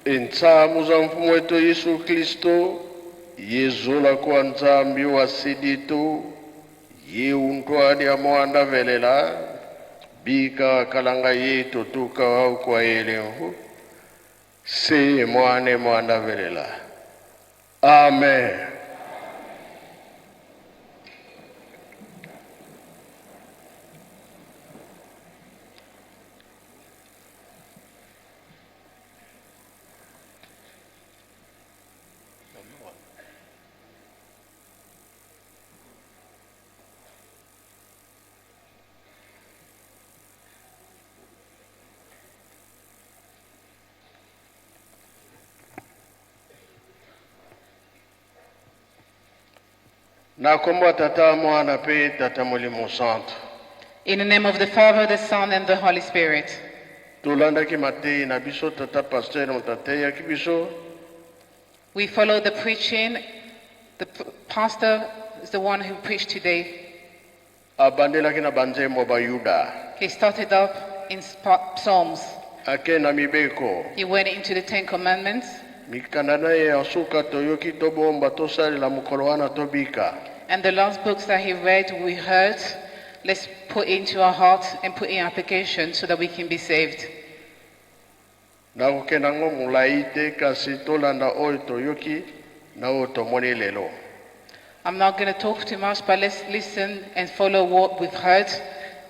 Entsamu za mfumo wetu Yesu Kristo yezola kwa nzambi wa siditu yeundwani amwanda velela bika kalanga yetu tuka wau kwa elehu se mwane mwanda velela. Amen. In the name of the Father, the Son, and the Holy Spirit. We follow the preaching. The pastor is the one who preached today. He started up in Psalms. He went into the 10 Commandments. And the last books that he read, we heard. Let's put into our hearts and put in application so that we can be saved. I'm not going to talk too much, but let's listen and follow what we've heard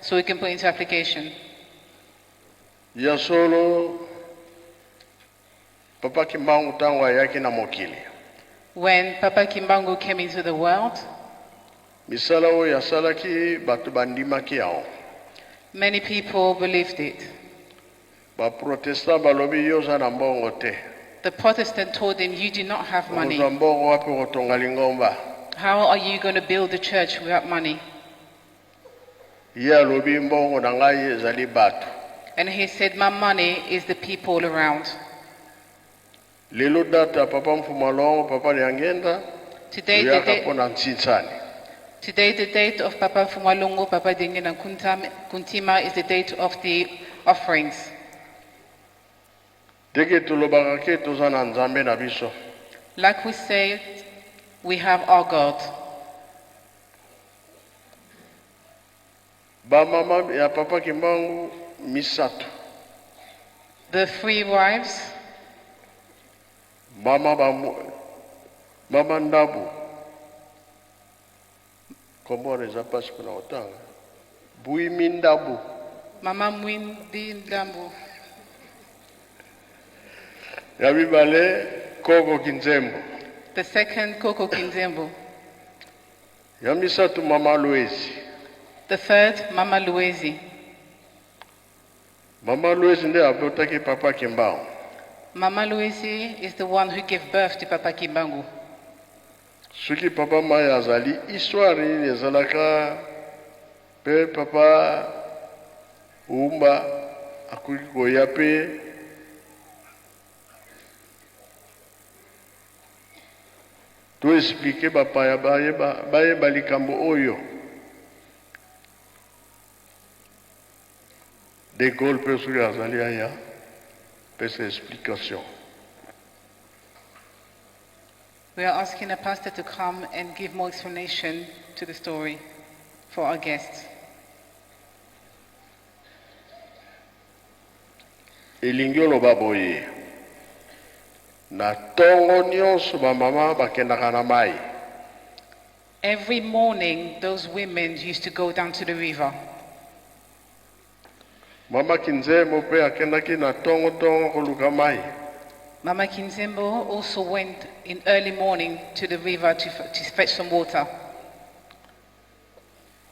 so we can put into application. When Papa Kimbangu came into the world, many people believed it. The Protestant told him, you do not have money. How are you going to build a church without money? And he said, my money is the people around. Today the date of Papa Fumalongo, Papa Dingen and Kuntima is the date of the offerings. Like we say, we have our God. The 3 wives. Mama Ndabu. Comment les apaches pour autant? Bouimindabu. Mama Mwindi Ndambu. Yabibale Koko Kinzembo. The second Koko Kinzembo. Yamisatu Mama Louise. The third Mama Louise. Mama Louise nde abotaki Papa Kimbangu. Mama Louise is the one who gave birth to Papa Kimbangu. Suki Papa Maya Zali, histoire ni ezalaka pe Papa Umba akukoya pe to expliquer Papa ya baye balikambo oyo de Gaulle pe suki azali aya pe ses explications. We are asking a pastor to come and give more explanation to the story for our guests. Elingolo baboye na tongo nyonso ba mama bakendaka na mai. Every morning those women used to go down to the river. Mama Kinzembo pe akendaki na tongo koluka mai. Mama Kinzembo also went in early morning to the river to fetch some water.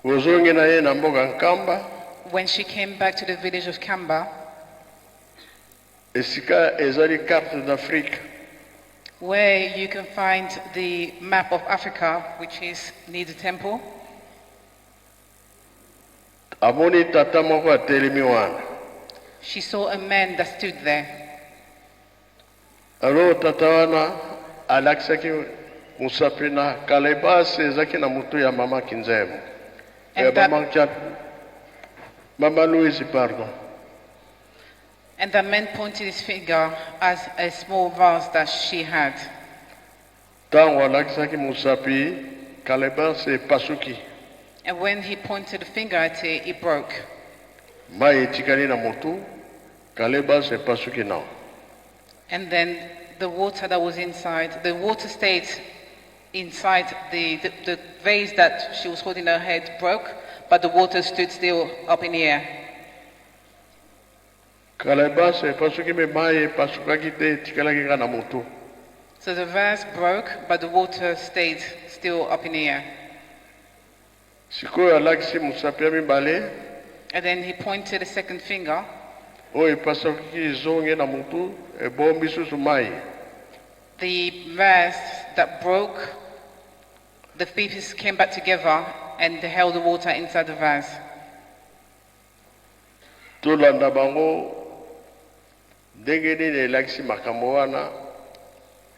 When she came back to the village of Kamba, where you can find the map of Africa, which is near the temple, she saw a man that stood there. Alors tatawana alaksaki musapina kalebase zaki na mutu ya Mama Kinzembo. Mama Louise, pardon. And the man pointed his finger at a small vase that she had. Ntango alakisaki mosapi calebasse epasuki, And when he pointed the finger at it, it broke. mai etikali na motu, calebasse epasuki nao. And then the water that was inside, the water stayed inside the vase that she was holding her head broke, but the water stood still up in the air. Calebasse epasuki me mai epasukaki te, etikalaki kaka na motu. So the vase broke, but the water stayed still up in the air. Sikoyo alakisi mosapi ya mibale, And then he pointed the second finger, oyo epasukaki ezonge na motu, ebombi susu mai. the vase that broke, the pieces came back together and they held the water inside the vase. Tolanda bango ndenge nini elakisi makambo wana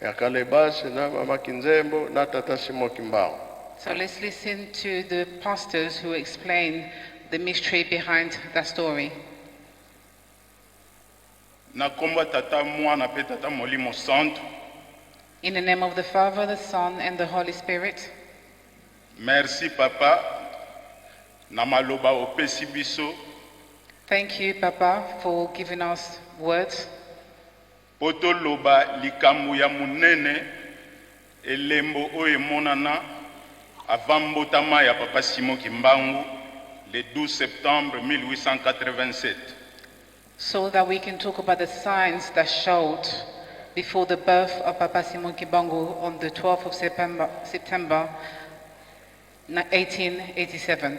ya Calebasse na mama Kinzembo na tata Simon Kimbangu. So let's listen to the pastors who explain the mystery behind that story. Nakomba tata mwana pe tata molimo santo. In the name of the Father, the Son, and the Holy Spirit, Merci papa na maloba opesi biso thank you, Papa, for giving us words poto loba likambo ya munene elembo oyo emonana avant mbotama ya papa Simon Kimbangu le 12 septembre 1887. so that we can talk about the signs that showed before the birth of Papa Simon Kimbangu on the 12th of September 1887.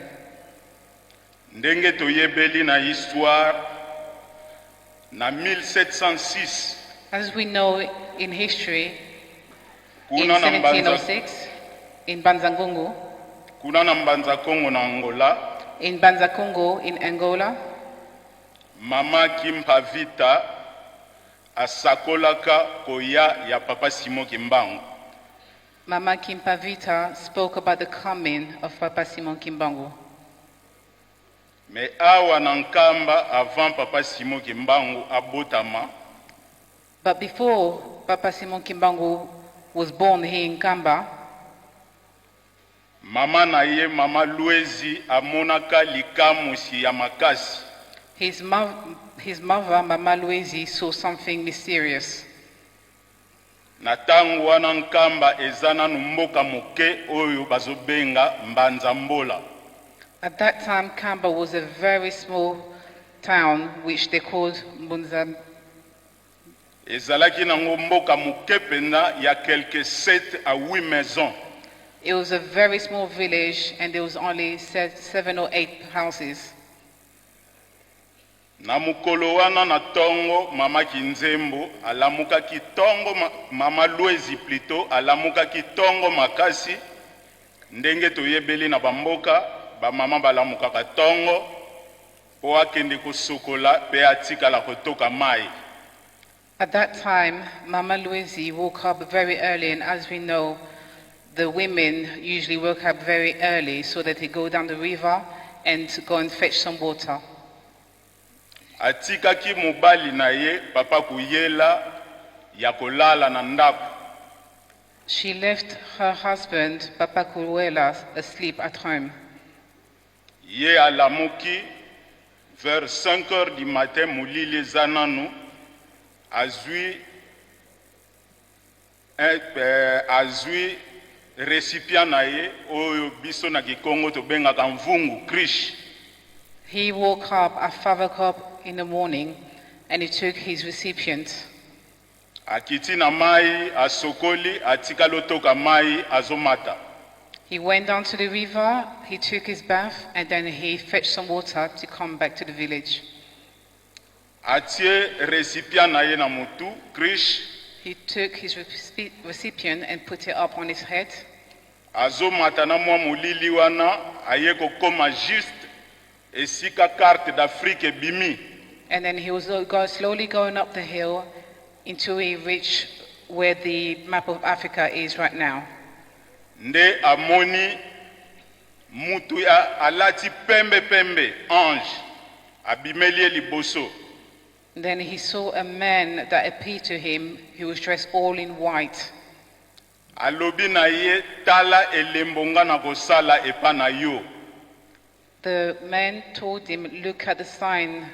Ndenge toyebeli na histoire na 1706 As we know in history, in kuna na Mbanza 1706, in Banzangungu, kuna na Mbanza Kongo na Angola in Banzakongo, in Angola, mama Kimpavita asakolaka koya ya papa Simon Kimbangu. Mama Kimpavita spoke about the coming of Papa Simon Kimbangu. Me awa na nkamba avant papa Simon Kimbangu abotama But before Papa Simon Kimbangu was born here in Kamba, mama na ye mama Luezi amonaka likamusi ya makasi his mother, Mama Louise, saw something mysterious. na tango wana nkamba eza nanu mboka moke oyo bazobenga Mbanza Mbola. At that time, Kamba was a very small town which they called Mbunza. Ezalaki nango mboka moke pena ya quelques 7 à 8 maisons. It was a very small village and there was only 7 or 8 houses. Na mukolo wana na tongo mama Kinzembo alamukaki tongo mama Luezi plutôt alamukaki tongo makasi ndenge toyebeli na bamboka ba mama balamukaka tongo po akende kosokola pe atikala kotoka mai. At that time, Mama Louise woke up very early, and as we know, the women usually woke up very early so that they go down the river and go and fetch some water. Atikaki mobali na ye papa kuyela ya kolala na ndako. She left her husband, Papa Kuruela, asleep at home. Ye alamuki vers 5 heures du matin mulili zananu azwi recipient na ye oyo biso na Kikongo tobengaka mvungu krish. He woke up at 5 o'clock in the morning and he took his recipient. Akiti na mai asokoli atika lotoka mai azomata. He went down to the river, he took his bath, and then he fetched some water to come back to the village. Atie recipient na ye na mutu krish. He took his recipient and put it up on his head. Azomata na mwa mulili wana aye kokoma juste esika carte d'Afrique ebimi. And then he was slowly going up the hill until he reached where the map of Africa is right now. Nde amoni mutu ya alati pembe pembe ange abimelie liboso. Then he saw a man that appeared to him who was dressed all in white. alobi na ye tala elembo nga na kosala epa na yo. The man told him, "Look at the sign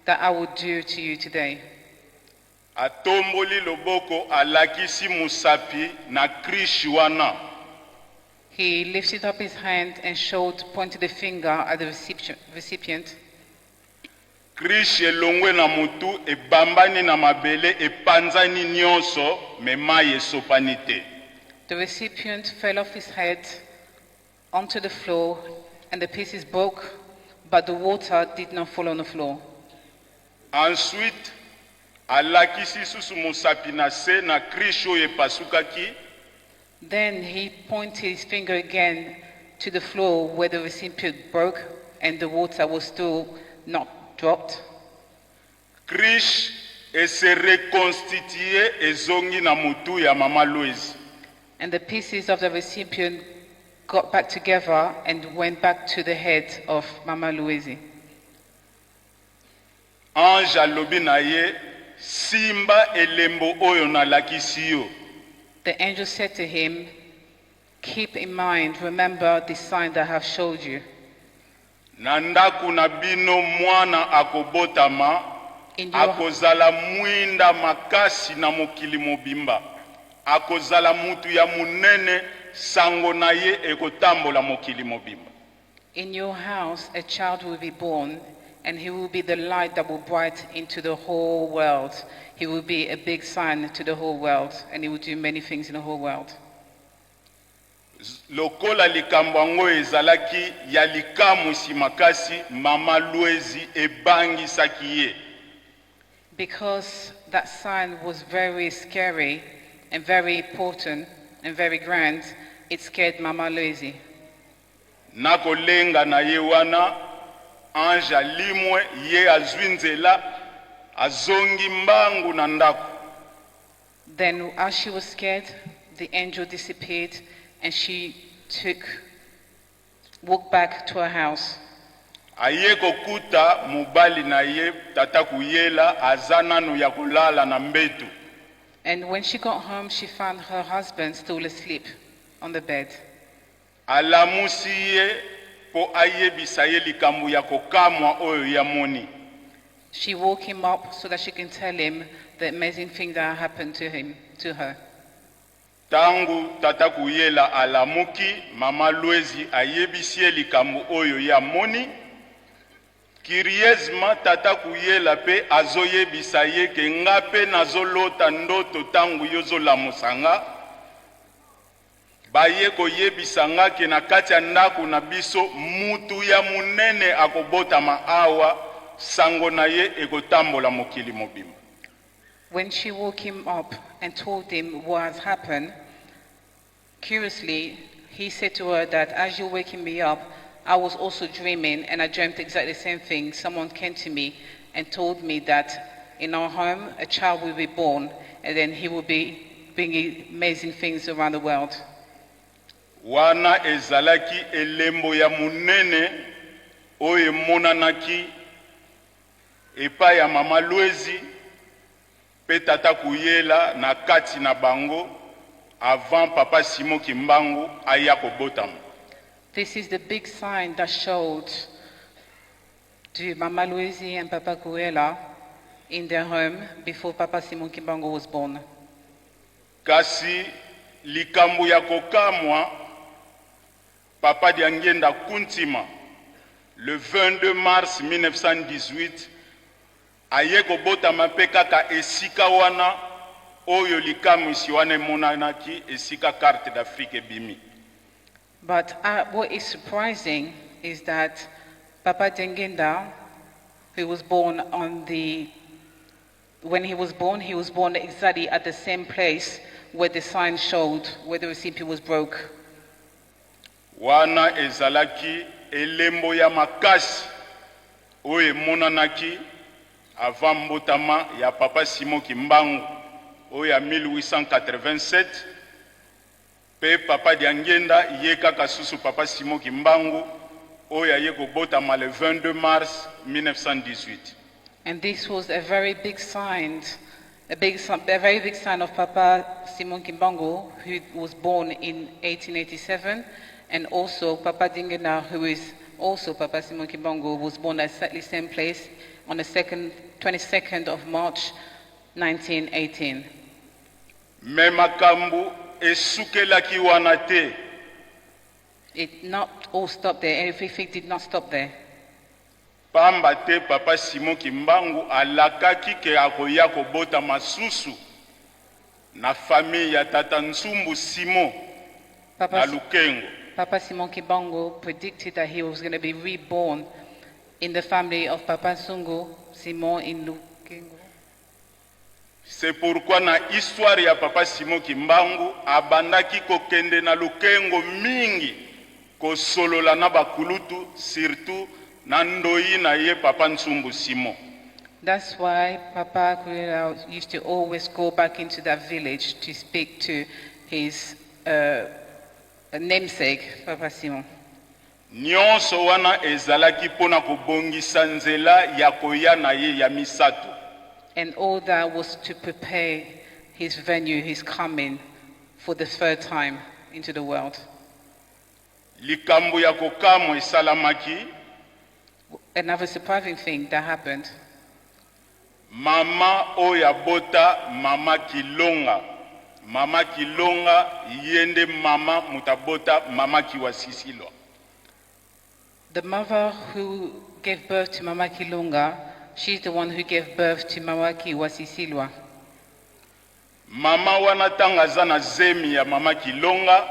that I will do to you today." Atomboli loboko alakisi musapi na krishi wana. He lifted up his hand and pointed the finger at the recipient. Krishi elongwe na mutu ebambani na mabele epanzani nyonso memayi esopani te. The recipient fell off his head onto the floor, and the pieces broke, but the water did not fall on the floor. Ensuite, alakisi susu musapi na se na krishi oyo epasukaki. Then he pointed his finger again to the floor where the recipient broke and the water was still not dropped. Krishi ese reconstitue ezongi na mutu ya mama Louise. And the pieces of the recipient got back together and went back to the head of Mama Louise. Ange alobi na ye, simba elembo oyo nalakisi yo. The angel said to him, "Keep in mind, remember the sign that I have showed you. Na ndaku na bino mwana akobotama, akozala mwinda makasi na mokili mobimba. Akozala mutu ya munene, sango na ye ekotambola mokili mobimba." In your house a child will be born, and he will be the light that will brighten into the whole world. He will be a big sign to the whole world, and he will do many things in the whole world. Lokola likambo yango ezalaki ya likamusi makasi, mama Louise ebangisaki ye. Because that sign was very scary and very important and very grand, it scared Mama Louise. Nakolenga na ye wana, ange alimwe ye azwi nzela, azongi mbangu na ndako. Then as she was scared, the angel disappeared and she walked back to her house. Aye kokuta mubali na ye tata kuyela azananu ya kulala na mbetu. And when she got home, she found her husband still asleep on the bed. Alamusi ye po ayebisa ye likambo ya kokamwa oyo ya moni. She woke him up so that she can tell him the amazing thing that happened to her. Tangu tata kuyela alamuki, mama Louise ayebisi ye likambo oyo ya moni. Kiriezma tata kuyela pe azoyebisa ye ke ngape nazolota ndoto tangu yozola musanga. Baye koyebisa nga ke na kati ya ndako na biso mutu ya munene akobota maawa, sango na ye ekotambola mokili mobimba. When she woke him up and told him what has happened, curiously, he said to her that as you're waking me up, I was also dreaming, and I dreamt exactly the same thing. Someone came to me and told me that in our home a child will be born, and then he will be bringing amazing things around the world. Wana ezalaki elembo ya munene oyo monanaki epa ya mama Louise pe tata kuyela na kati na bango avant papa Simon Kimbangu aya kobotama. This is the big sign that showed to Mama Louise and Papa Kuela in their home before Papa Simon Kimbangu was born. Kasi likambo ya kokamwa Papa Diangenda Kuntima le 22 mars 1918 aye kobotama pe kaka esika wana oyo likamwisi wana monanaki esika carte d'Afrique ebimi. But what is surprising is that Papa Dengenda, who was born when he was born exactly at the same place where the sign showed, where the recipient was broke. Wana ezalaki elembo ya makasi oyo monanaki avant mbotama ya Papa Simon Kimbangu oyo ya 1887. Pe Papa Diangenda ye kaka susu Papa Simon Kimbangu oyo ye kobotama le 22 mars 1918. And this was a very big sign, a very big sign of Papa Simon Kimbangu, who was born in 1887, and also Papa Dingena, who is also Papa Simon Kimbangu, was born at exactly the same place on the 22nd of March, 1918. Me makambu esukelaki wana te. It not all stopped there. Everything did not stop there. Pamba te Papa Simon Kimbangu alakaki ke akoya kobota masusu na famille ya Tata Nsumbu Simon na Lukengo. Papa Simon Kimbangu predicted that he was going to be reborn in the family of Papa Nsungu Simon in Lukengo. C'est pourquoi na histoire ya Papa Simon Kimbangu abandaki kokende na Lukengo mingi kosolola na bakulutu surtout na ndoi na ye Papa Nsumbu Simon. That's why Papa Kurela used to always go back into that village to speak to his namesake, Papa Simon. Nyonso wana ezalaki pona kobongisa nzela ya koya na ye ya misato. And all that was to prepare his venue, his coming for the third time into the world. Likambo ya kokamo esalamaki. Another surprising thing that happened. Mama oya bota Mama Kilonga. Mama Kilonga yende mama mutabota Mama Kiwasisilwa. The mother who gave birth to Mama Kilonga, she's the one who gave birth to Mama Kiwasisilwa. Mama wana tanga zana zemi ya Mama Kilonga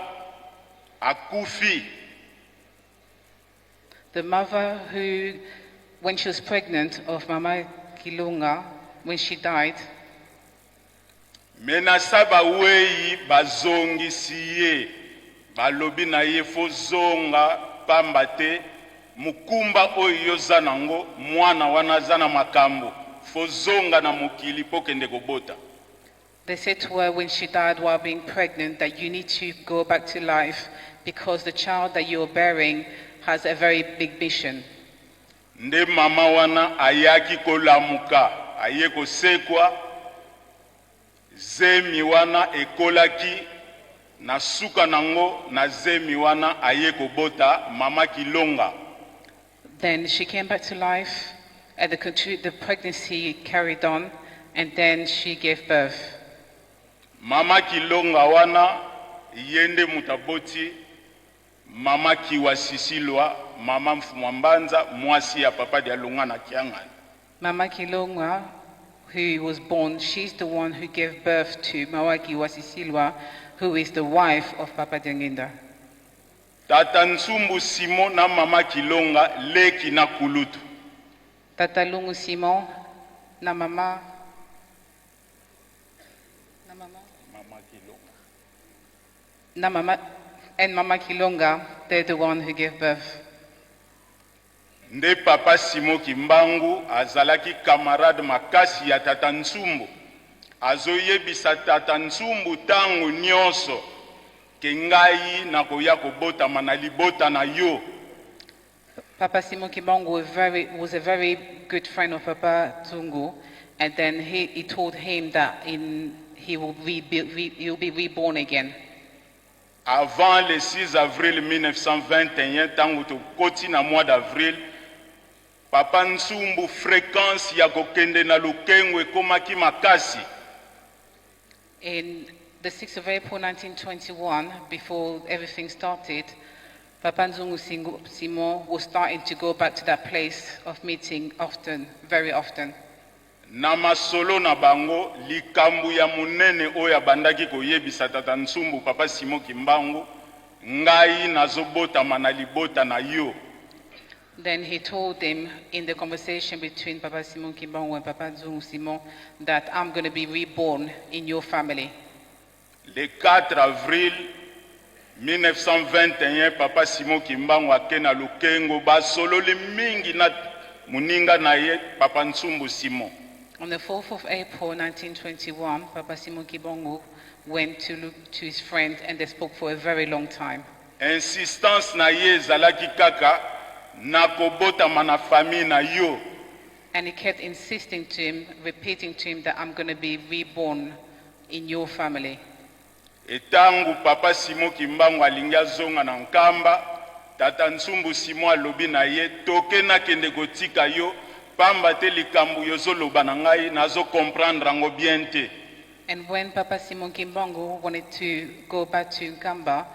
akufi. The mother who, when she was pregnant of Mama Kilonga, when she died, Mena saba wei bazongi siye balobi na ye fozonga pambate mukumba oyo zanango mwana wana zana makambo fozonga na mukili pokende kobota. they said to her when she died while being pregnant that you need to go back to life because the child that you're bearing has a very big mission. Nde mama wana ayaki kolamuka aye kosekwa zemi wana ekolaki na suka nango na zemi wana aye kobota Mama Kilonga. Then she came back to life and the pregnancy carried on and then she gave birth. Mama Kilonga wana yende mutaboti Mama Kiwasisilwa, Mama Mfumwambanza, mwasi ya Papa Dialunga na Kiangani. Mama Kilonga, who was born, she's the one who gave birth to Mama Kiwasisilwa, who is the wife of Papa Dianginda. Tata Nsumbu Simon na Mama Kilonga leki na kulutu. Tata Lungu Simon na Mama Kilonga. na Mama and Mama Kilonga, they're the one who gave birth. Nde Papa Simon Kimbangu azalaki camarade makasi ya Tata Nsumbu. Azoyebisa Tata Nsumbu tangu nyonso ke ngai na koya kobota manalibota na yo. Papa Simon Kimbangu was a very good friend of Papa Zungu, and then he told him that he will be reborn again. Avant le 6 avril 1921, tangu tokoti na mois d'avril, Papa Nsumbu fréquence ya kokende na Lukengo ekomaki makasi. In the 6th of April 1921, before everything started, Papa Nzungu Simon was starting to go back to that place of meeting often, very often. Na masolo na bango likambu ya munene oya bandaki koyebisa Tata Nsumbu Papa Simon Kimbangu ngai nazobota manalibota na yo. Then he told them in the conversation between Papa Simon Kimbangu and Papa Nzungu Simon that I'm going to be reborn in your family. Le 4 avril 1921, Papa Simon Kimbangu akena Lukengo basololi mingi na muninga na ye Papa Nsumbu Simon. On the 4th of April 1921, Papa Simon Kimbangu went to his friend and they spoke for a very long time. Insistance na ye zalaki kaka na kobota mana famille na yo. And he kept insisting to him, repeating to him that I'm going to be reborn in your family. Etangu papa Simon Kimbangu alingi azonga na nkamba, tata Nsumbu Simon alobi na ye toke na kende kotika yo pamba te likambu yozoloba na ngai nazo comprendre ango bien te. And when Papa Simon Kimbangu wanted to go back to Nkamba,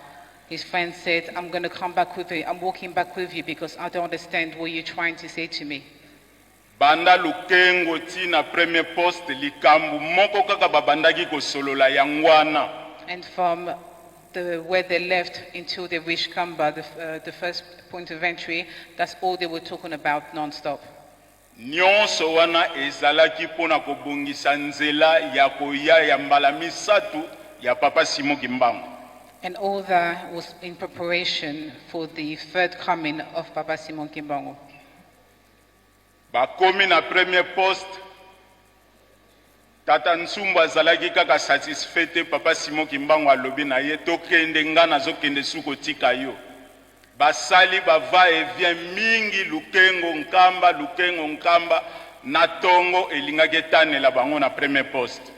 his friend said, I'm going to come back with you. I'm walking back with you because I don't understand what you're trying to say to me. Banda lukengo tina premier poste likambu moko kaka babandaki kosolola yangwana. And from where they left until they reached Kamba, the first point of entry, that's all they were talking about non-stop. Nyonso wana ezalaki pona kobongisa nzela ya koya ya mbala misatu ya papa Simon Kimbangu. And all that was in preparation for the third coming of Papa Simon Kimbangu. Bakomi na premier poste, tata Nsumbu azalaki kaka satisfait papa Simon Kimbangu alobi na ye tokende nga nazokende suko tika yo. Basali bava et vient mingi lukengo nkamba na tongo elingaki etanela bango na premier poste.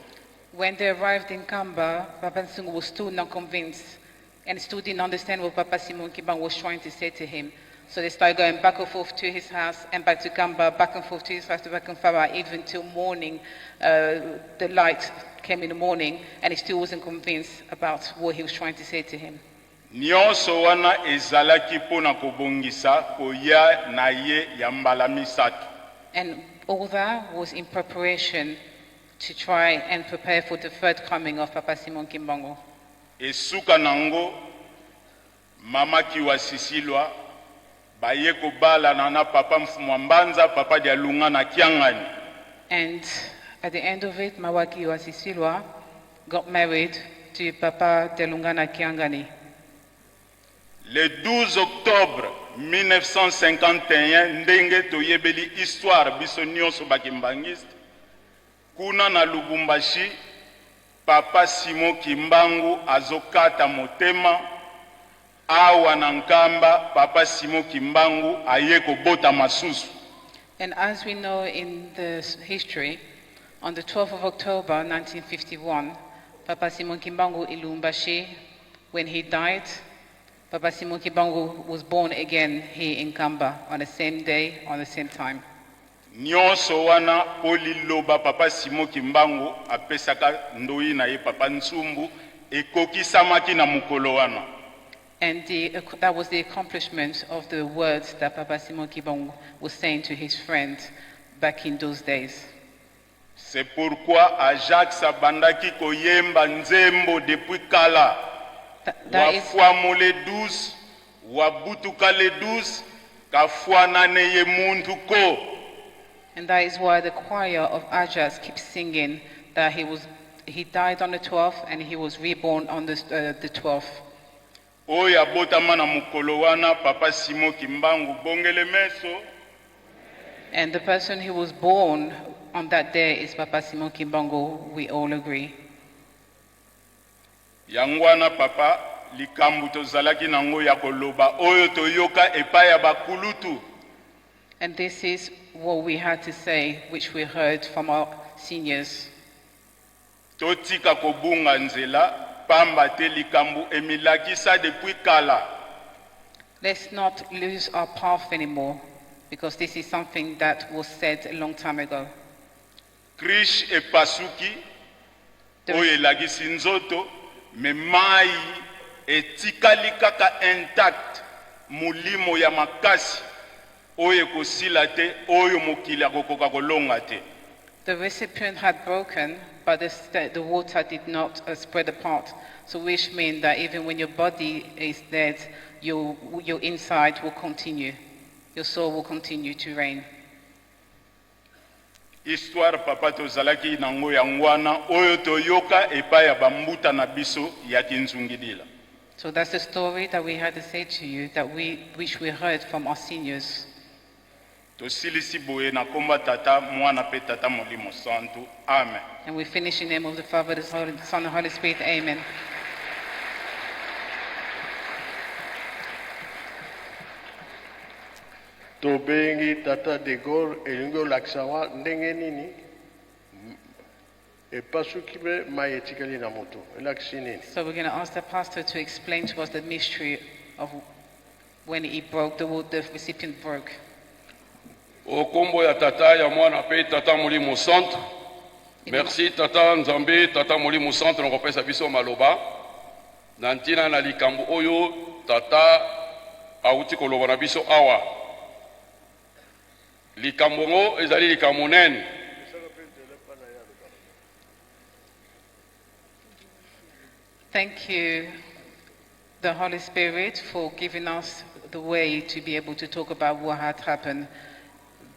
When they arrived in Kamba, Papa Nsungu was still not convinced and still didn't understand what Papa Simon Kimbangu was trying to say to him. So they started going back and forth to his house and back to Kamba, back and forth to his house, to back and forth, even till morning. The light came in the morning and he still wasn't convinced about what he was trying to say to him. Nyonso wana ezalaki pona kobongisa koya na ye ya mbala misatu. And all that was in preparation to try and prepare for the third coming of Papa Simon Kimbangu. Esuka nango mama Kiwasisilwa baye kobala na papa Mfumwambanza papa Dialunga na Kiangani. And at the end of it, Mawaki Wasisilwa got married to Papa Delungana Kiangani. Le 12 octobre 1951, ndenge toyebeli histoire biso nyonso bakimbangiste, kuna na Lubumbashi, Papa Simon Kimbangu azokata motema, awa na Nkamba, Papa Simon Kimbangu aye kobota masusu. And as we know in the history, on the 12th of October 1951, Papa Simon Kimbangu in Lubumbashi, when he died, Papa Simon Kimbangu was born again here in Kamba on the same day, on the same time. Nyonso wana poliloba Papa Simon Kimbangu apesaka ndoi na ye Papa Nsumbu ekokisamaki na mukolo wana. And that was the accomplishment of the words that Papa Simon Kimbangu was saying to his friend back in those days. C'est pourquoi Ajax abandaki koyemba nzembo depuis kala. Wafuamo le 12, wabutuka le 12, kafuanane ye muntu ko. And that is why the choir of Ajax keeps singing that he died on the 12th and he was reborn on the 12th. Oya botama na mukolo wana Papa Simon Kimbangu bongele meso. And the person who was born on that day is Papa Simon Kimbangu, we all agree. Yangwana papa likambu tozalaki nango ya koloba oyo toyoka epai ya bakulutu. And this is what we had to say, which we heard from our seniors. Totika kobunga nzela pamba te likambu emilakisa depuis kala. Let's not lose our path anymore, because this is something that was said a long time ago. Krish epasuki oyo elakisi nzoto me mai etikali kaka intact mulimo ya makasi oyo ekosila te oyo mokili akokoka kolonga te. The recipient had broken, but the water did not spread apart. So which means that even when your body is dead, your inside will continue. Your soul will continue to reign. Histoire papa tozalaki nango yangwana oyo toyoka epai ya bambuta na biso ya kinzungidila. So that's the story that we had to say to you, which we heard from our seniors. Tosilisi boye na komba tata mwana pe tata molimo santu. Amen. And we finish in the name of the Father, the Son, and the Holy Spirit. Amen. tobengi tata de Gaulle elingi olakisa ndenge nini epasuki mpe mai etikali na moto elakisi nini. So we're going to ask the pastor to explain to us the mystery of when he broke, the recipient broke. Au kombo ya tata ya mwana pe tata molimo centre. Merci tata Nzambe, tata molimo centre ngopesa biso maloba. Na ntina na likambo oyo tata auti koloba na biso awa. Likambo ngo ezali likambo nene. Thank you, the Holy Spirit, for giving us the way to be able to talk about what had happened.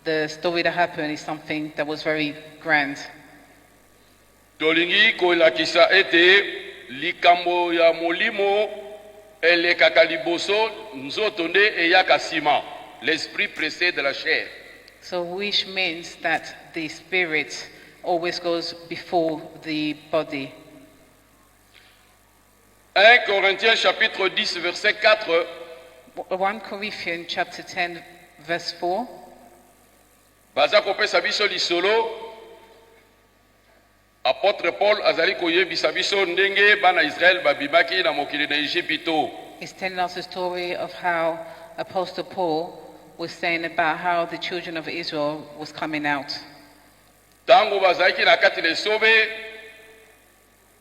The story that happened is something that was very grand. Tolingi kolakisa ete likambo ya molimo elekaka liboso nzoto nde eyaka sima. L'esprit précède la chair. So which means that the spirit always goes before the body. 1 Corinthiens chapitre 10 verset 4. 1 Corinthians chapter 10 verse 4. Baza kopesa biso lisolo. Apôtre Paul azali koyebisa biso ndenge bana Israël babimaki na mokili na Egypto. He's telling us the story of how Apostle Paul was saying about how the children of Israel was coming out. Tango bazalaki na kati na sobe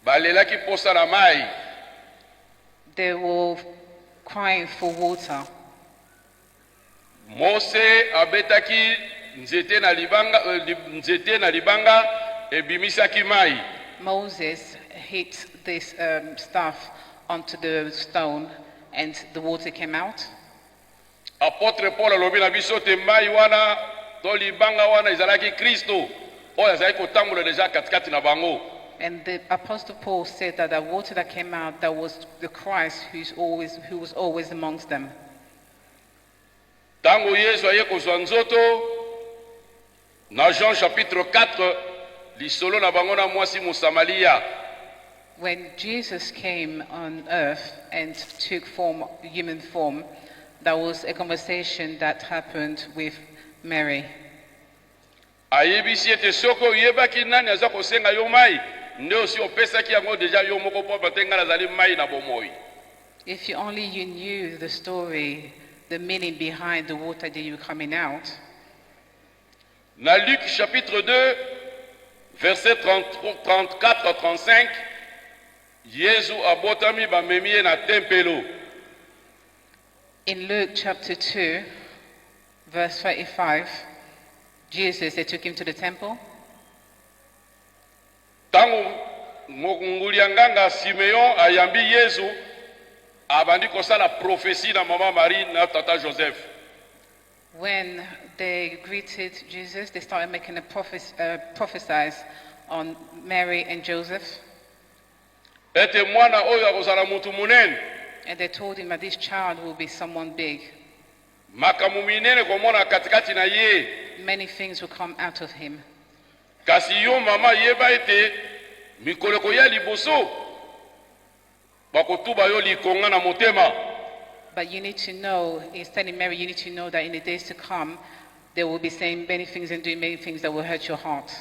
balelaki posa na mai. They were crying for water. Mose abetaki nzete na libanga ebimisaki mai. Moses hit this staff onto the stone and the water came out. Apôtre Paul alobi na biso te mai wana to libanga wana ezalaki Kristo oyo azali kotambola deja katikati na bango. And the Apostle Paul said that the water that came out, that was the Christ who was always amongst them. Tango Yesu aye kozwa nzoto na Jean chapitre 4 lisolo na bango na mwasi Mosamalia. When Jesus came on earth and took human form, there was a conversation that happened with Mary. Ayebisi ete soko yebaki nani aza kosenga yo mai nde osi opesaki yango deja yo moko po batenga nazali mai na bomoi. If you only knew the story, the meaning behind the water that you were coming out. Na Luc chapitre 2 verset 34-35 Yesu abotami bamemi na tempelo. In Luke chapter 2 verse 35, Jesus, they took him to the temple. Tango nguli ya nganga Simeon ayambi Yesu abandi kosala prophétie na mama Marie na tata Joseph. When they greeted Jesus, they started making a prophesize on Mary and Joseph. Ete mwana oyo akozala mutu munene. And they told him that this child will be someone big. Makamu minene komona katikati na ye. Many things will come out of him. Kasi yo mama yeba ete mikoleko ya liboso bakotuba yo likonga na motema. But you need to know, he's telling Mary, you need to know that in the days to come, they will be saying many things and doing many things that will hurt your heart.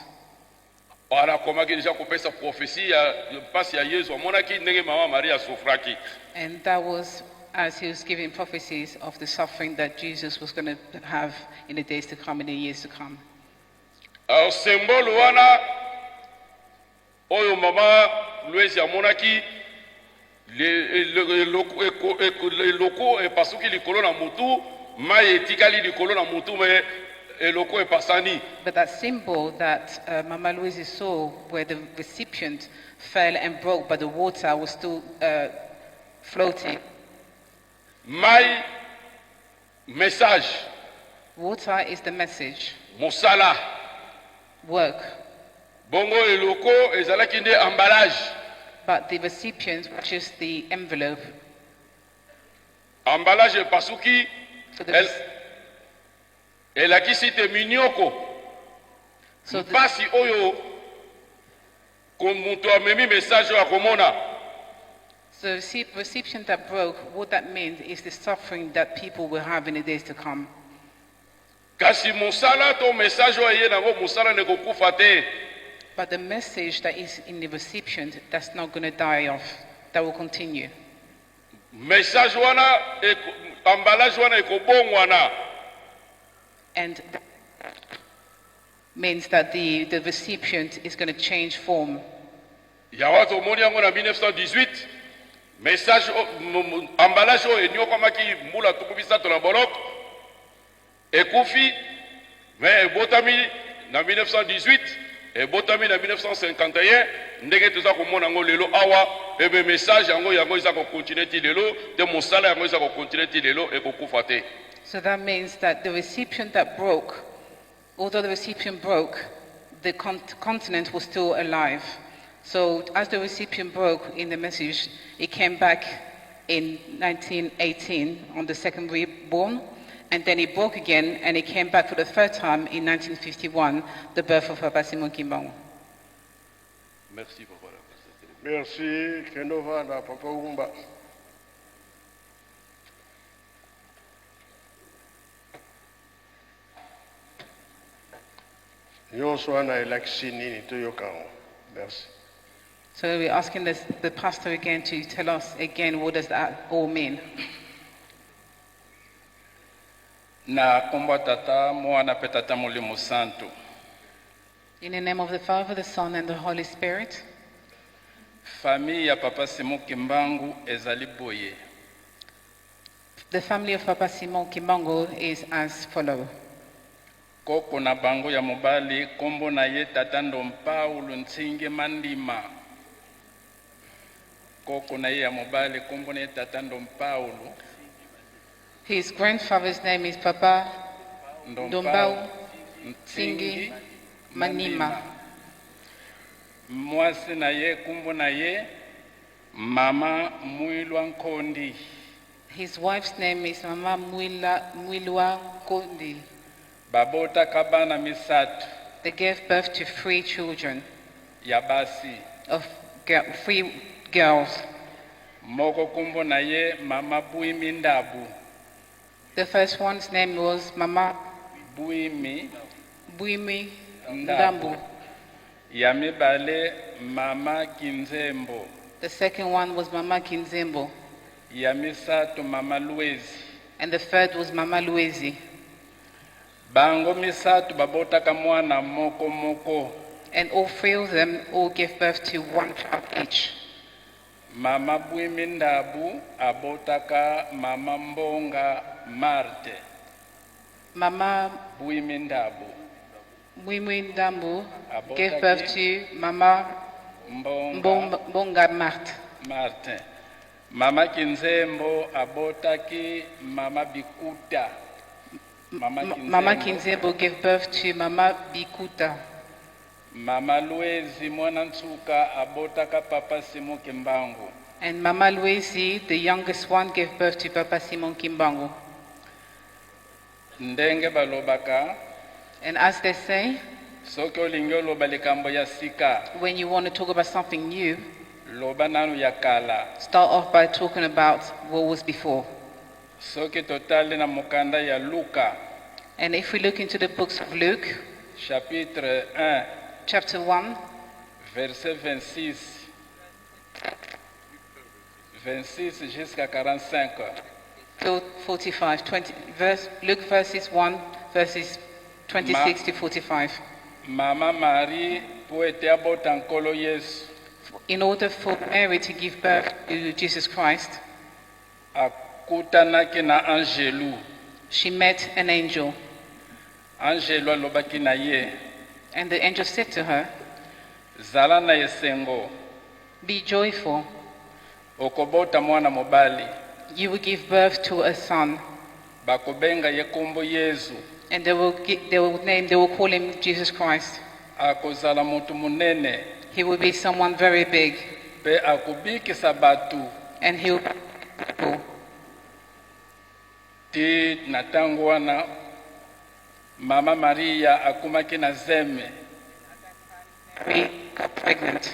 Wana komaki deja kopesa prophétie ya pasi ya Yesu amonaki ndenge mama Maria sufraki. And that was as he was giving prophecies of the suffering that Jesus was going to have in the days to come, in the years to come. Alors symbole wana oyo mama Louise amonaki le loko e pasuki likolo na mutu mai etikali likolo na mutu me eloko e pasani. But that symbol that Mama Louise saw, where the recipient fell and broke, but the water was still floating. Mai message. Water is the message. Mosala. Work. Bongo eloko ezalaki nde emballage. But the recipient, which is the envelope. Emballage pasuki. So elakisi te minyoko. So pasi oyo komuto amemi message wa komona. So the recipient that broke, what that means is the suffering that people will have in the days to come. kasi musala to message oyo eye nango musala ne kokufa te. But the message that is in the recipient, that's not going to die off, that will continue. Message wana emballage wana ekobongwana. And that means that the recipient is going to change form. Ya watu omoni yango na 1918 message emballage oyo enyokwamaki mbula tuku bisato na boloko ekufi mais ebotami na 1918 ebotami na 1951 ndenge toza komona yango lelo awa ebe message yango eza kokontinue ti lelo te mosala yango eza kokontinue ti lelo ekokufa te. So that means that the recipient that broke, although the recipient broke, the continent was still alive. So as the recipient broke in the message, it came back in 1918 on the second reborn, and then it broke again, and it came back for the third time in 1951, the birth of Papa Simon Kimbangu. Merci papa. Merci Kenova na Papa Umba. Nyonso wana elakisi nini toyoka ngo. Merci. So we're asking the pastor again to tell us again, what does that all mean? Na kombo tata mwana pe tata molimo santo. In the name of the Father, the Son, and the Holy Spirit. Famille ya Papa Simon Kimbangu ezali boye. The family of Papa Simon Kimbangu is as follows. Koko na bango ya mobali kombo na ye tata Ndompaulo Ntsinge Mandima. Koko na ye ya mobali kombo na ye tata Ndompaulo. His grandfather's name is Papa Ndombau Ntsinge Manima. Mwasi na ye kombo na ye Mama Mwilwa Nkondi. His wife's name is Mama Mwilwa Kondi. Babota kabana misatu. They gave birth to 3 children, Yabasi. of 3 girls. Moko kombo na ye Mama Buimi Ndabu. The first one's name was Mama Buimi Buimi Ndabu. Ndambu. Ya mibale Mama Kinzembo. The second one was Mama Kinzembo. Ya misatu Mama Luezi. And the third was Mama Luezi. Bango misatu babotaka mwana moko moko. And all 3 of them all gave birth to 1 child each. Mama Buimi Ndabu abotaka Mama Mbonga Marte. Mama Buimi Ndabu Buimi Ndambu gave birth to Mama Mbonga Mart. Marte. Mama Kinzembo abotaki Mama Bikuta. Mama Kinzembo gave birth to Mama Bikuta. Mama Luezi mwana Nsuka abotaka Papa Simon Kimbangu. And Mama Luezi, the youngest one, gave birth to Papa Simon Kimbangu. Ndenge balobaka And as they say, soki olingi oloba likambo ya sika when you want to talk about something new, loba nanu ya kala. start off by talking about what was before. Soki totali na mukanda ya Luka And if we look into the books of Luke, chapitre 1 chapter 1, verset 26 jusqu'à 45. till 45, Luke verses 1, verses 26 to 45. Mama Marie po ete abota nkolo Yesu In order for Mary to give birth to Jesus Christ, akutanaki na angelu. she met an angel. Angelu alobaki na ye, And the angel said to her, zala na esengo, "Be joyful, okobota mwana mobali, you will give birth to a son, bakobenga ye kombo Yesu, and they will call him Jesus Christ. akozala mutu munene, He will be someone very big, pe akobikisa batu and he'll ti na tango wana. Mama Maria akumaki na zeme, be pregnant."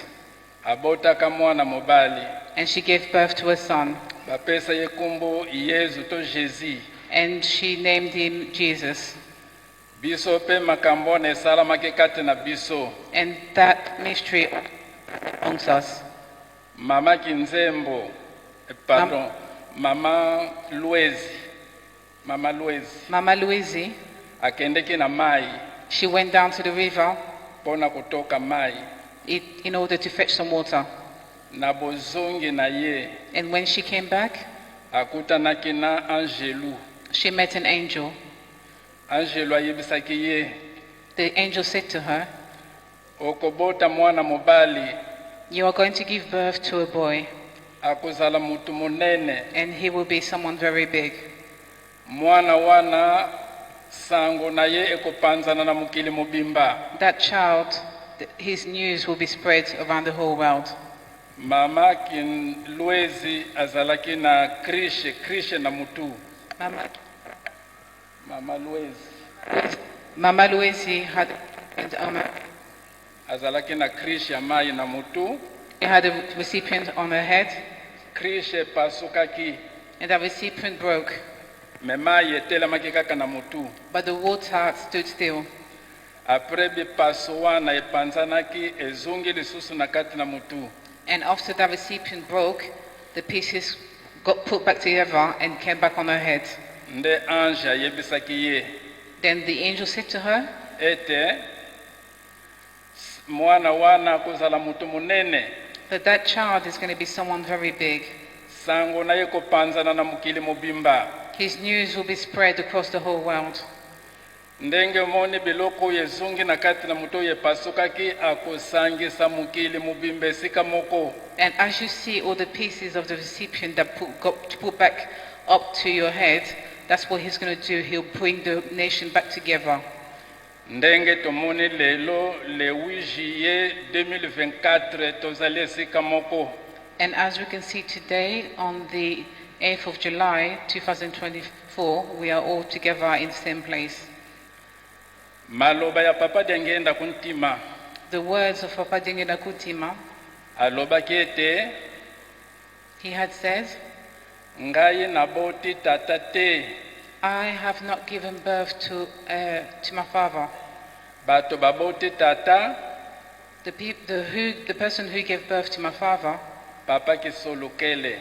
abotaka mwana mobali, And she gave birth to a son, bapesa ye kombo Yesu to Jésus. and she named him Jesus. biso pe makambo na esalamaki kati na biso. And that mystery amongst us. Mama Kinzembo, pardon, Mama Luezi, Mama Louise, akendeki na mai, she went down to the river pona kutoka mai, in order to fetch some water. na bozongi na ye, And when she came back, akutanaki na Angelu. she met an angel. Angelu ayebisaki ye, The angel said to her, okobota mwana mobali, "You are going to give birth to a boy, akuzala mutu munene, and he will be someone very big. mwana wana sango na ye ekopanzana na mukili mubimba." That child, his news will be spread around the whole world." Mama Luezi azalaki na krishe na mutu. Mama Luezi Mama Louise had azalaki na krishe ya mai na mutu. a recipient on her head, Krishe pasukaki, and that recipient broke, me mai etelemaki kaka na mutu. but the water stood still. Apres bipaso wana epanzanaki ezungi lisusu na kati na mutu. And after that recipient broke, the pieces got put back together and came back on her head. Nde ange ayebisaki ye, Then the angel said to her, ete mwana wana kuzala mutu munene, that child is going to be someone very big. sango na ye kopanzana na mukili mubimba. His news will be spread across the whole world. Ndenge moni biloko yezungi na kati na mutu yepasukaki akusangisa mukili mubimba esika moko. And as you see all the pieces of the recipient that got put back up to your head, that's what he's going to do. He'll bring the nation back together. Ndenge tomoni lelo le 8 juillet 2024 tozali esika moko. And as we can see today, on the 8th of July 2024, we are all together in the same place. Maloba ya papa dengenda kuntima. The words of Papa Dingena Kutima, Alobaki ete he had said, ngai naboti tata te, "I have not given birth to my father." bato baboti tata, The person who gave birth to my father papa kisolukele,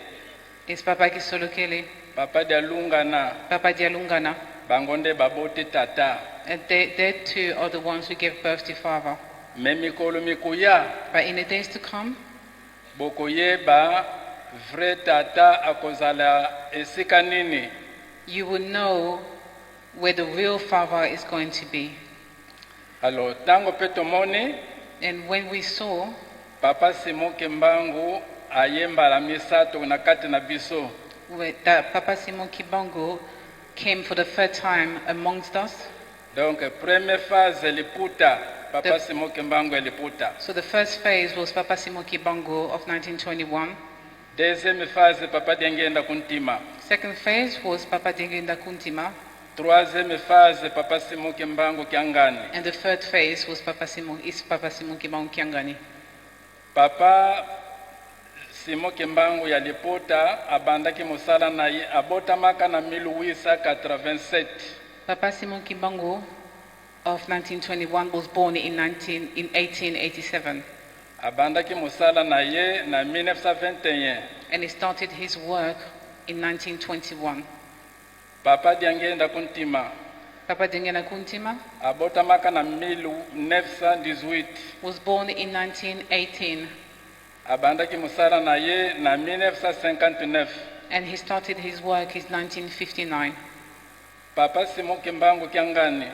is Papa Kisolokele, papa dialungana, Papa Dialungana, bangonde baboti tata. and they two are the ones who gave birth to father. Me mikolo mikuya, But in the days to come, bokoyeba vrai tata akozala esika nini. you will know where the real father is going to be. Alors tango pe tomoni And when we saw papa Simon Kimbangu ayembala misato na kati na biso, that Papa Simon Kibango came for the third time amongst us, donc première phase liputa papa The- Simon Kimbangu liputa. so the first phase was Papa Simon Kibango of 1921. Deuxième phase papa diengenda kuntima. Second phase was Papa Dingenda Kuntima, Troisième phase papa Simon Kimbangu kiangani. and the third phase was Papa Simon Kibango Kiangani. Papa Simon Kimbangu ya liputa abandaki musala na ye abotamaka na 1887. Papa Simon Kibango of 1921 was born in 1887, Abandaki musala na ye na 1921. and he started his work in 1921. Papa diangenda kuntima Papa Dingenda Kuntima abotamaka na 1918. was born in 1918, Abandaki musala na ye na 1959. and he started his work in 1959. Papa Simon Kimbangu kiangani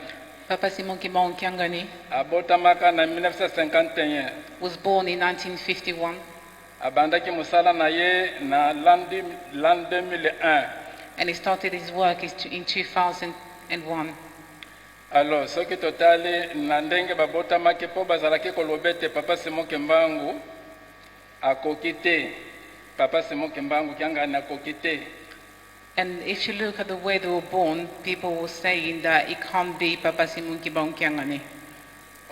Papa Simon Kibango Kiangani abotamaka na 1951. was born in 1951, Abandaki musala na ye na l'an 2001. and he started his work in 2001. Alors soki totali na ndenge babotamaki mpo bazalaki koloba ete papa Simon Kimbangu akoki te, papa Simon Kimbangu kiangani akoki te. And if you look at the way they were born, people were saying that it can't be Papa Simon Kibango Kiangani.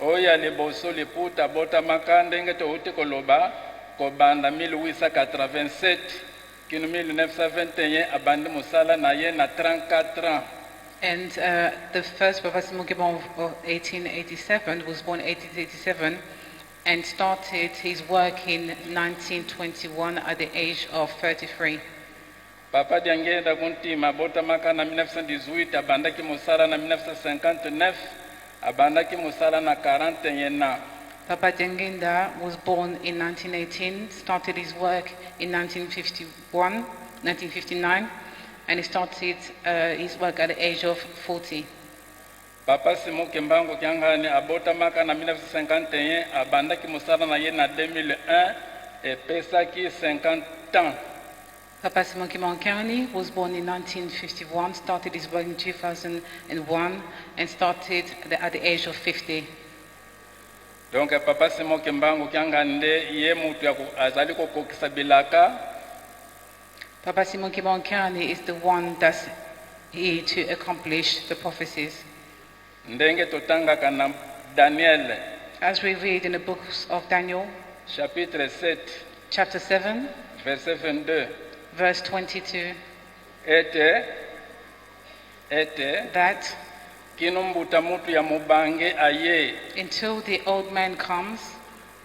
Oya liboso liputa abotamaka ndenge touti koloba kobanda 1887 kino 1921 abandi musala na ye na 34 ans. And the first Papa Simon Kibong of 1887 was born 1887 and started his work in 1921 at the age of 33. Papa Diangenda kuntima bota maka na 1918 abandaki musala na 1959 abandaki musala na 41 na. Papa Dengenda was born in 1918, started his work in 1959, and he started his work at the age of 40. Papa Simon Kimbangu Kiangani abota maka na 1951 abandaki musala na ye na 2001 et pesaki 50 ans. Papa Simon Kimankani was born in 1951, started his work in 2001, and started at the age of 50. Donc Papa Simon Kimbangu Kiangande ye mutu ya azali kokokisa bilaka. Papa Simon Kimankani is the one that's here to accomplish the prophecies. Ndenge totanga kana Daniel As we read in the books of Daniel, chapitre 7 chapter 7, verset 22 verse 22, ete that kino mbuta mutu ya mubange aye until the old man comes,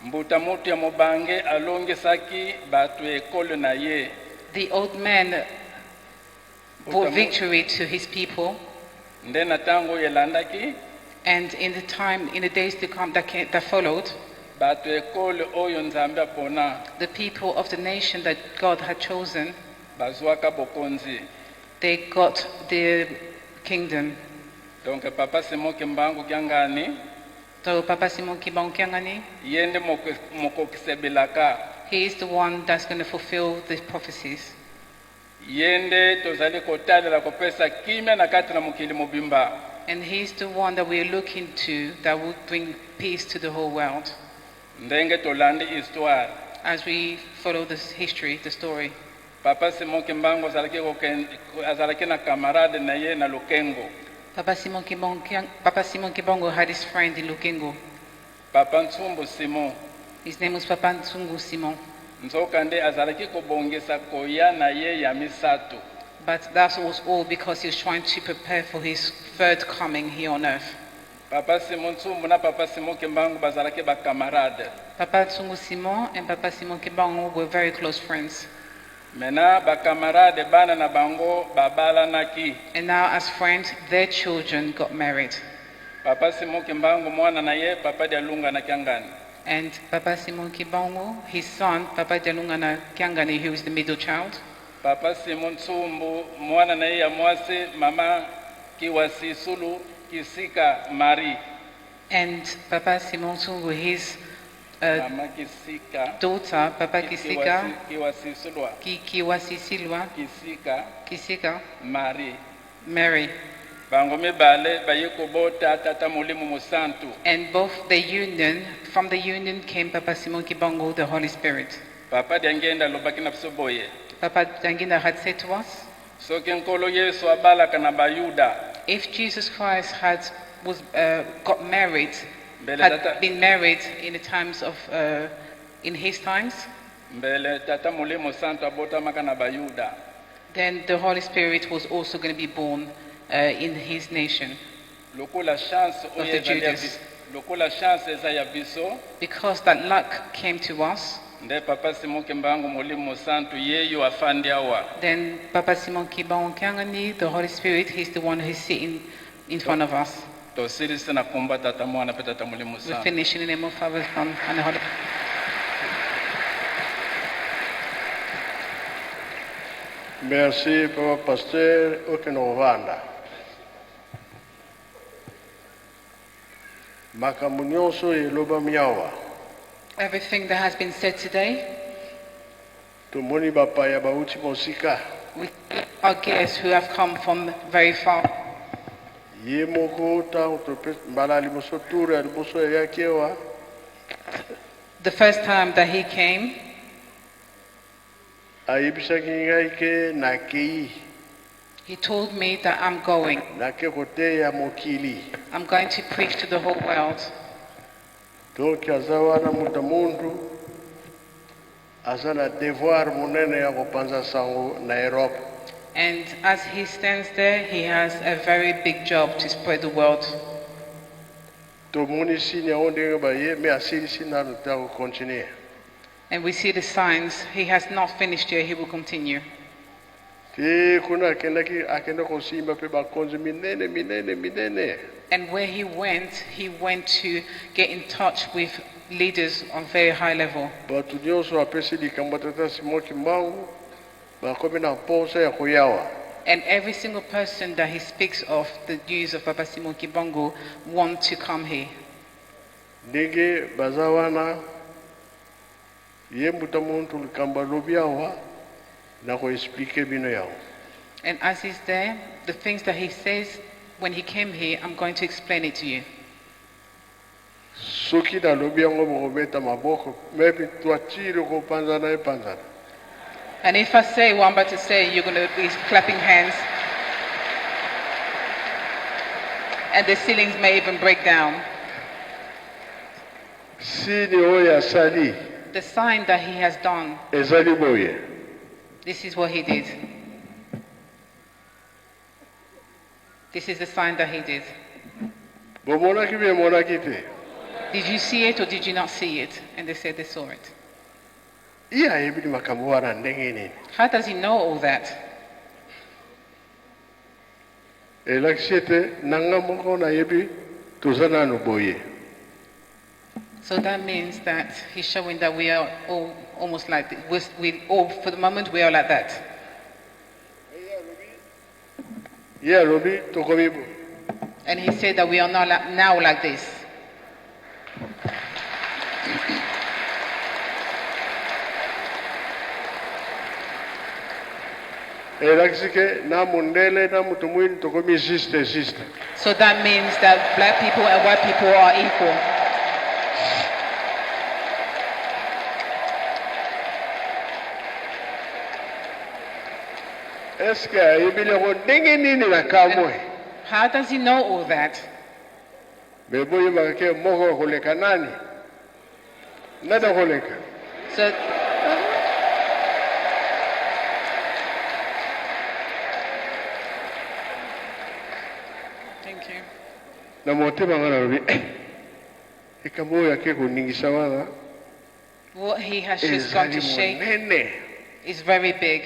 mbuta mutu ya mubange alongesaki batu ekole na ye the old man brought victory to his people, nde na tango yelandaki and in the days to come that followed, batu ekole oyo nzambe apona the people of the nation that God had chosen, bazwaka bokonzi. they got the kingdom. Donc Papa Simon Kimbangu Kiangani So Papa Simon Kibankangani, yende mokokise bilaka he is the one that's going to fulfill the prophecies. yende tozali kotalela kopesa kimya na kati na mukili mubimba. And he is the one that we are looking to that will bring peace to the whole world. Ndenge tolandi histoire As we follow this history, the story, Papa Simon Kimbangu azalaki na camarade na ye na Lukengo. Papa Simon Kibongo had his friend in Lukengo. Papa Ntsumbu Simon His name was Papa Nsungu Simon. nzoka nde azalaki kobongisa koya na ye ya misato. But that was all because he was trying to prepare for his third coming here on earth. Papa Simon Ntsumbu na Papa Simon Kimbangu bazalaki ba camarade. Papa Nsungu Simon and Papa Simon Kibongo were very close friends. Mena ba camarade bana na bango babalanaki. And now as friends, their children got married. Papa Simon Kimbangu mwana na ye Papa Dialunga na Kiangani. And Papa Simon Kibongo, his son, Papa Jalungana Kiangani, who is the middle child. Papa Simon Ntsumbu mwana na ye ya mwasi Mama Kiwasisulu Kisika Marie. And Papa Simon Sungu, his Mama Kisika daughter, Papa Kisika, Kiwasisulwa Kiwasisilwa, Kisika, Marie. Mary. Bango mibale bayiko bota tata mulimu musantu. And from the union came Papa Simon Kibongo, the Holy Spirit. Papa Diangenda lobaki na bisoboye. Papa Dangina had said to us, Soki nkolo Yesu abalaka na bayuda. if Jesus Christ had been married in the times of in his times, Mbele tata mulimu santu abota maka na bayuda. then the Holy Spirit was also going to be born in his nation. Lokola chance Of the Judas. Lokola chance eza ya biso. Because that luck came to us, Nde Papa Simon Kimbangu mulimu santu yeyo afandi awa. then Papa Simon Kibongo Kiangani, the Holy Spirit, he's the one who's sitting in front of us. Tosirisi na kumba tata mwana pe tata mulimu We santu. finish in the name of Father, Son, and the Holy Spirit. Merci Papa Pasteur Okenovanda. Makambo nyonso eloba miawa. Everything that has been said today, Tomoni bapaya bauti mosika. we our guests who have come from very far. Ye moko tango mbala liboso tura liboso yakewa. The first time that he came, Ayibisaki ngai ke nakei. he told me that I'm going. Nake kote ya mokili. I'm going to preach to the whole world. Donc azawana muta mundu azana devoir munene ya kupanza sango na Europe. And as he stands there, he has a very big job to spread the word. tomoni signe yango ndenge baye me asilisi nano te akokontinue. And we see the signs. He has not finished yet, he will continue. Te kuna akenda kosimba mpe bakonzi minene minene minene. And where he went to get in touch with leaders on very high level. Bato nyonso apesi likambo tata Simon Kimbangu bakomi na mposa ya koyawa. And every single person that he speaks of, the news of Papa Simon Kimbangu, want to come here. Ndenge baza wana ye mbuta muntu likambo alobi awa na koexplike bino yawo. And as he's there, the things that he says when he came here, I'm going to explain it to you. Soki nalobi yango bokobeta maboko mebi twatire kopanzana epanzana. And if I say what I'm about to say, you're going to be clapping hands. And the ceilings may even break down. Sini oyo asali The sign that he has done, ezali boye. this is what he did. This is the sign that he did. Bomonaki be monaki te. Did you see it or did you not see it? And they said they saw it. Iya yebi makambo wana ndenge nini. How does he know all that? Elakshete nanga moko na yebi tozana no boye. So that means that he's showing that we are all almost like, we all, for the moment, we are like that. Iya lobi tokomi bo. And he said that we are now like this. Elaksike na mundele na mutumwini tokomi juste. So that means that black people and white people are equal. Eske ayebile ko ndenge nini na kamwe. How does he know all that? Bebo yebake moko koleka nani. Nada koleka. So, thank you. Na motema ngana lobi. Ikambo yake kuningisa wana. What he has just gone to shake Nene. is very big.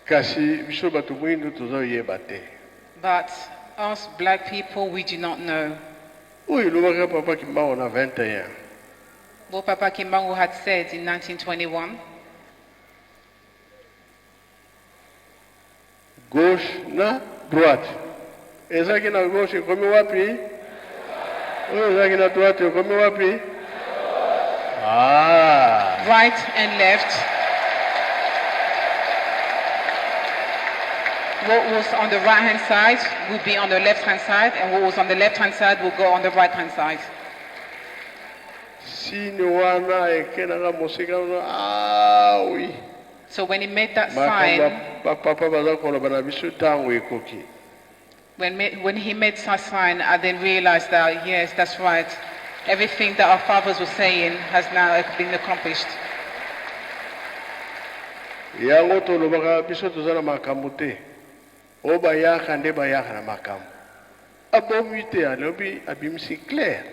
Kasi biso batu mwindu tozoyeba te. But us black people, we do not know. Oyo lobaka papa Kimbangu na 21. What Papa Kimbangu had said in 1921, Gauche na droite. Ezaki na gauche komi wapi? Oyo ezaki na droite komi wapi? Ah. right and left. What was on the right hand side would be on the left hand side, and what was on the left hand side will go on the right hand side. Sini wana ekenaka mosika no ah oui. So when he made that sign, Papa baza koloba na biso tango ekoki. when he made that sign, I then realized that, yes, that's right. Everything that our fathers were saying has now been accomplished. Yango tolobaka biso tozana makambo te. O bayaka nde bayaka na makambo. Abomi te alobi abimisi clair.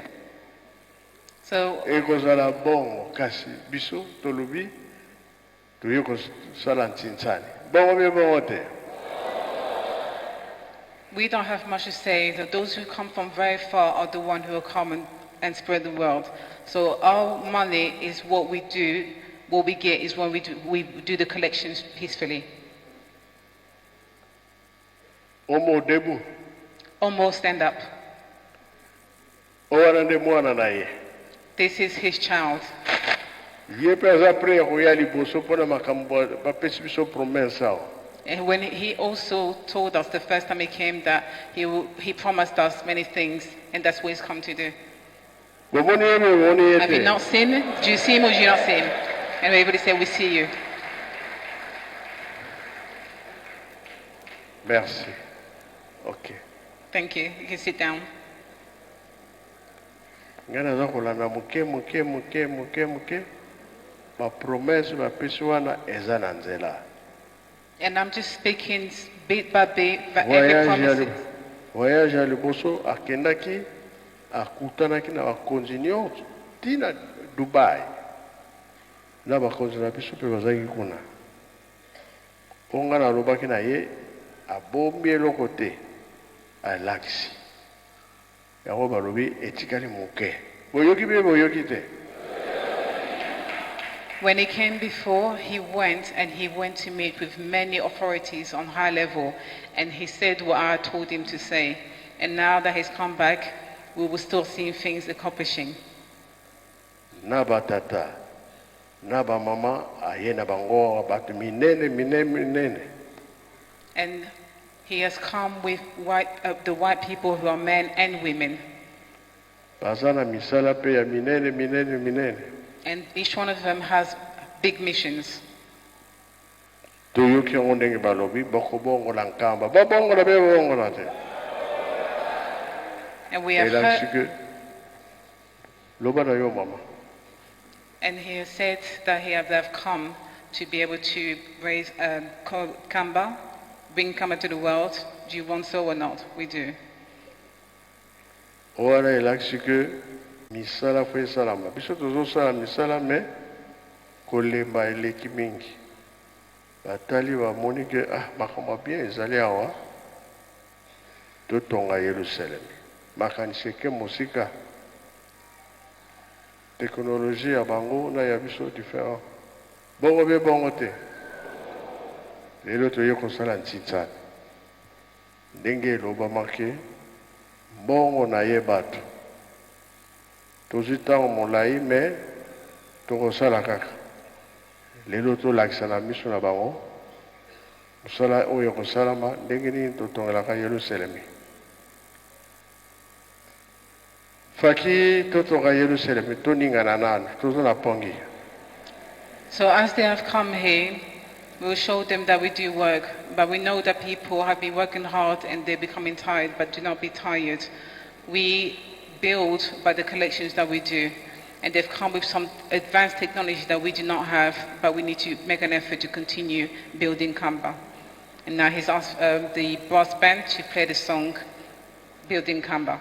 So Ekozala bongo kasi biso tolobi toye kosala ntsintsani. Bongo be bongo te. we don't have much to say. That those who come from very far are the ones who will come and spread the word. So our money is what we do. What we get is when we do the collections peacefully. Omo debu. Almost stand up. Owana nde mwana na ye. This is his child. Ye pe aza pre koya liboso mpona makambo bapesi biso promesse awa. And when he also told us the first time he came that he promised us many things, and that's what he's come to do. Bomoni ye bomoni ye Have you te. not seen him? Do you see him or do you not see him? And everybody said, we see you. Merci. Ok. Thank you. You can sit down. Ngai naza kolanda moke ba promesse bapesi wana eza na nzela. And I'm just speaking bit by bit, but every promise. Voyage ya liboso akendaki akutanaki na bakonzi nyonso tina Dubai na bakonzi na biso mpe bazalaki kuna onga nalobaki na ye abombi eloko te alakisi yango balobi etikali moke boyoki mpe boyoki te. When he came before, he went to meet with many authorities on high level, and he said what I told him to say. And now that he's come back, we will still see things accomplishing. Na batata, na ba mama, aye na bango batu minene. And he has come with the white people who are men and women. Bazana misala pe ya minene. And each one of them has big missions. Toyoki yango ndenge balobi bokobongola nkamba bobongola be bongola te. And we have heard, loba na yo mama. and he has said that they've come to be able to raise Kamba, bring Kamba to the world. Do you want so or not? We do. Wana elakisi ke misala fo esalama biso tozosala misala me kolemba eleki mingi batali bamoni ke makambo bien ezali awa totonga Yerusalemi makanisi ke mosika teknologie ya bango na ya biso différent bongo be bongo te lelo toye kosala ntitsa ndenge elobamaki bongo na ye bato tozwi ntango molai me tokosala kaka lelo tolakisa na miso na bango mosala oyo ekosalama ndenge nini totongelaka Yerusalemi faki totonga Yerusalemi toningana nanu tozo na pongi. So as they have come here, we'll show them that we do work, but we know that people have been working hard and they're becoming tired, but do not be tired. We build by the collections that we do, and they've come with some advanced technology that we do not have, but we need to make an effort to continue building Kamba. And now he's asked the brass band to play the song, Building Kamba.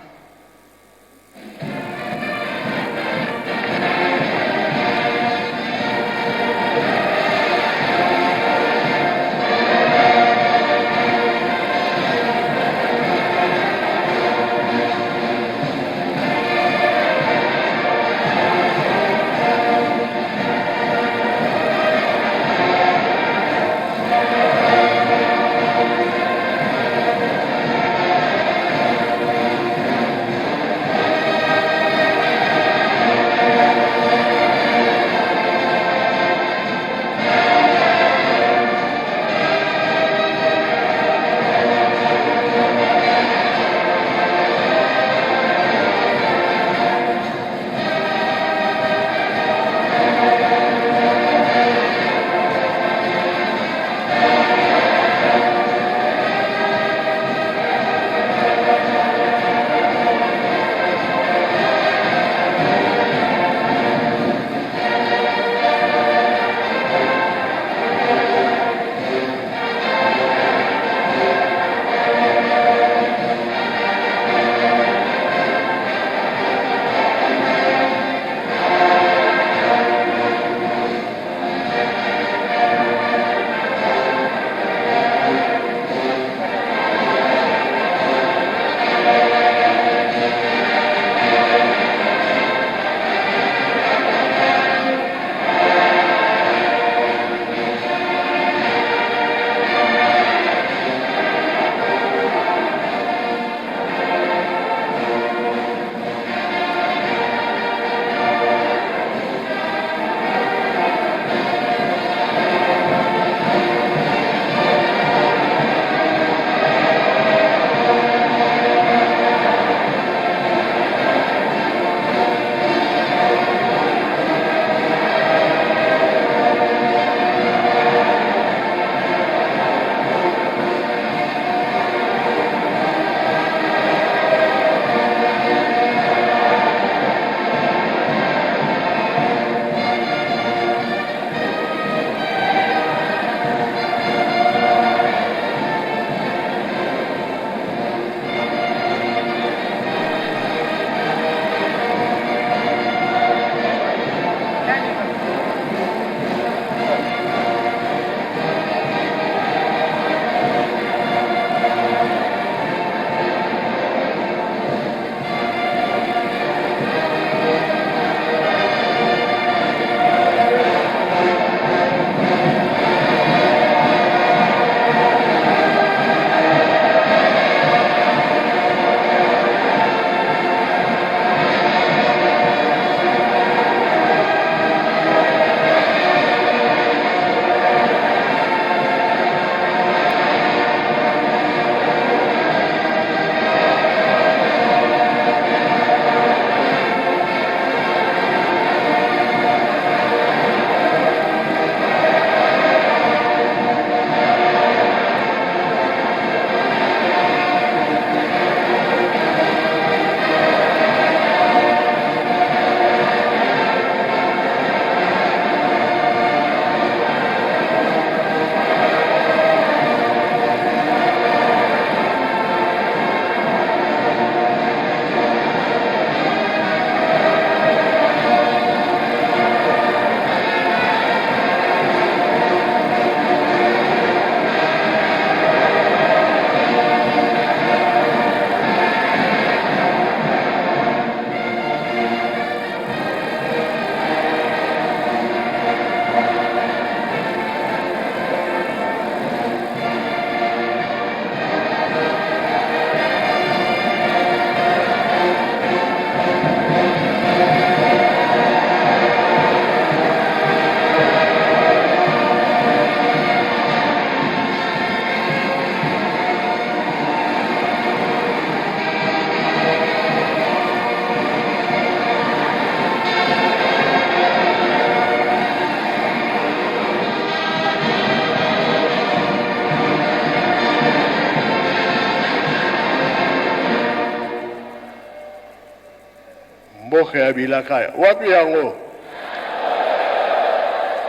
mboka ya bilaka wapi yango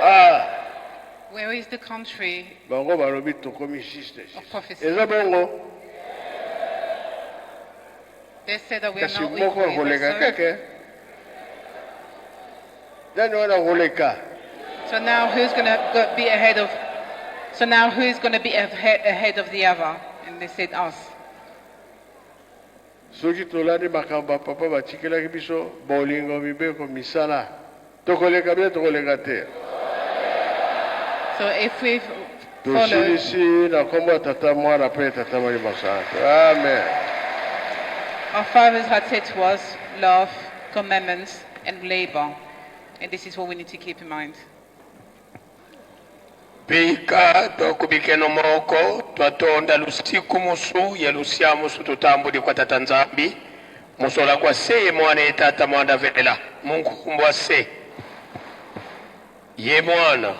ah Where is the country bango balobi tokomi system of prophecy? eza bongo They said that we are kasi not moko equal. koleka keke nani wana koleka So now who's going to be ahead of? So now who's going to be ahead of the other? And they said us. soki tolandi makambo ya papa batikelaki biso bolingo mibeko misala tokoleka bie tokoleka te So if we follow, tosilisi na kombo ya tata mwana mpe tata molimo santo amen. our fathers had said to us, love, commandments, and labor. And this is what we need to keep in mind. Pika tokubikeno moko twatonda lusiku musu ya lusia musu tutambuli kwa tata nzambi musola kwa se mwana tata mwana vela Mungu kumbwa se ye mwana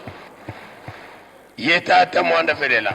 ye tata mwana vela